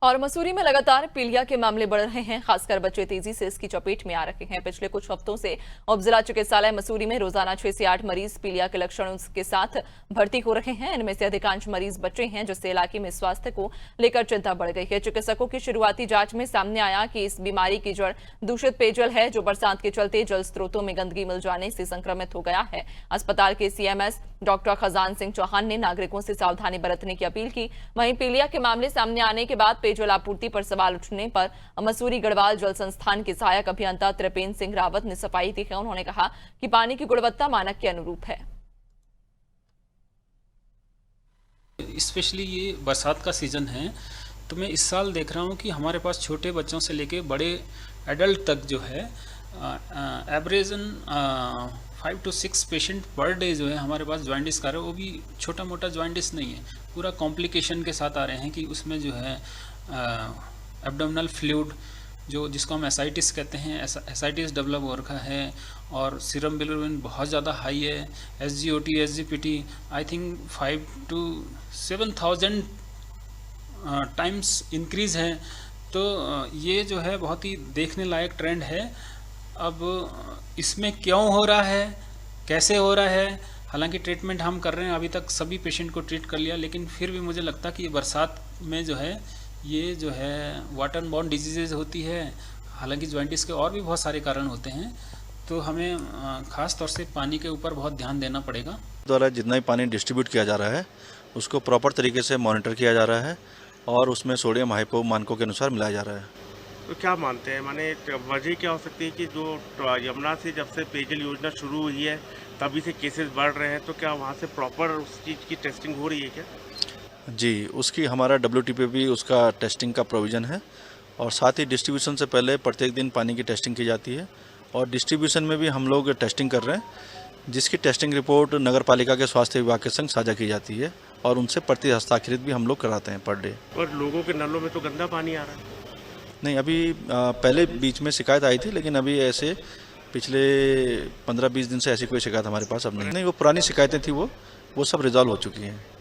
और मसूरी में लगातार पीलिया के मामले बढ़ रहे हैं। खासकर बच्चे तेजी से इसकी चपेट में आ रहे हैं। पिछले कुछ हफ्तों से उप जिला चिकित्सालय मसूरी में रोजाना 6 से 8 मरीज पीलिया के लक्षणों के साथ भर्ती हो रहे हैं। इनमें से अधिकांश मरीज बच्चे हैं, जिससे इलाके में स्वास्थ्य को लेकर चिंता बढ़ गई है। चिकित्सकों की शुरुआती जांच में सामने आया कि इस बीमारी की जड़ दूषित पेयजल है, जो बरसात के चलते जल स्रोतों में गंदगी मिल जाने से संक्रमित हो गया है। अस्पताल के सीएमएस डॉक्टर खजान सिंह चौहान ने नागरिकों से सावधानी बरतने की अपील की। वहीं पीलिया के मामले सामने आने के बाद पेयजल आपूर्ति पर सवाल उठने पर मसूरी गढ़वाल जल संस्थान के सहायक अभियंता त्रिपेंद्र सिंह रावत ने सफाई दी है। उन्होंने कहा कि पानी की गुणवत्ता मानक के अनुरूप है। स्पेशली ये बरसात का सीजन है, तो मैं इस साल देख रहा हूँ कि हमारे पास छोटे बच्चों से लेके बड़े एडल्ट तक जो है एवरेजन 5 to 6 पेशेंट पर डे जो है हमारे पास जॉइंटिस का रहे। वो भी छोटा मोटा जॉइंटिस नहीं है, पूरा कॉम्प्लिकेशन के साथ आ रहे हैं कि उसमें जो है एब्डोमिनल फ्लूइड जिसको हम एसाइटिस कहते हैं, एसाइटिस डेवलप हो रखा है और सीरम बिलिरुबिन बहुत ज़्यादा हाई है। SGOT SGPT I think 5 to 7,000 times increase है। तो ये जो है बहुत ही देखने लायक ट्रेंड है। अब इसमें क्यों हो रहा है, कैसे हो रहा है, हालांकि ट्रीटमेंट हम कर रहे हैं, अभी तक सभी पेशेंट को ट्रीट कर लिया, लेकिन फिर भी मुझे लगता है कि ये बरसात में जो है ये जो है वाटर बॉर्न डिजीज़ होती है। हालांकि जॉइंटिस के और भी बहुत सारे कारण होते हैं, तो हमें ख़ास तौर से पानी के ऊपर बहुत ध्यान देना पड़ेगा। द्वारा जितना भी पानी डिस्ट्रीब्यूट किया जा रहा है उसको प्रॉपर तरीके से मॉनिटर किया जा रहा है और उसमें सोडियम हाइपो मानकों के अनुसार मिलाया जा रहा है। तो क्या मानते हैं, माने वजह क्या हो सकती है कि जो यमुना से जब से पेयजल योजना शुरू हुई है तभी से केसेस बढ़ रहे हैं, तो क्या वहाँ से प्रॉपर उस चीज़ की टेस्टिंग हो रही है क्या? जी, उसकी हमारा WT पे भी उसका टेस्टिंग का प्रोविज़न है और साथ ही डिस्ट्रीब्यूशन से पहले प्रत्येक दिन पानी की टेस्टिंग की जाती है और डिस्ट्रीब्यूशन में भी हम लोग टेस्टिंग कर रहे हैं, जिसकी टेस्टिंग रिपोर्ट नगर पालिका के स्वास्थ्य विभाग के संग साझा की जाती है और उनसे प्रति हस्ताक्षरित भी हम लोग कराते हैं पर डे। और लोगों के नलों में तो गंदा पानी आ रहा है। नहीं, अभी पहले बीच में शिकायत आई थी, लेकिन अभी ऐसे पिछले 15-20 दिन से ऐसी कोई शिकायत हमारे पास अब नहीं। वो पुरानी शिकायतें थी, वो सब रिजॉल्व हो चुकी हैं।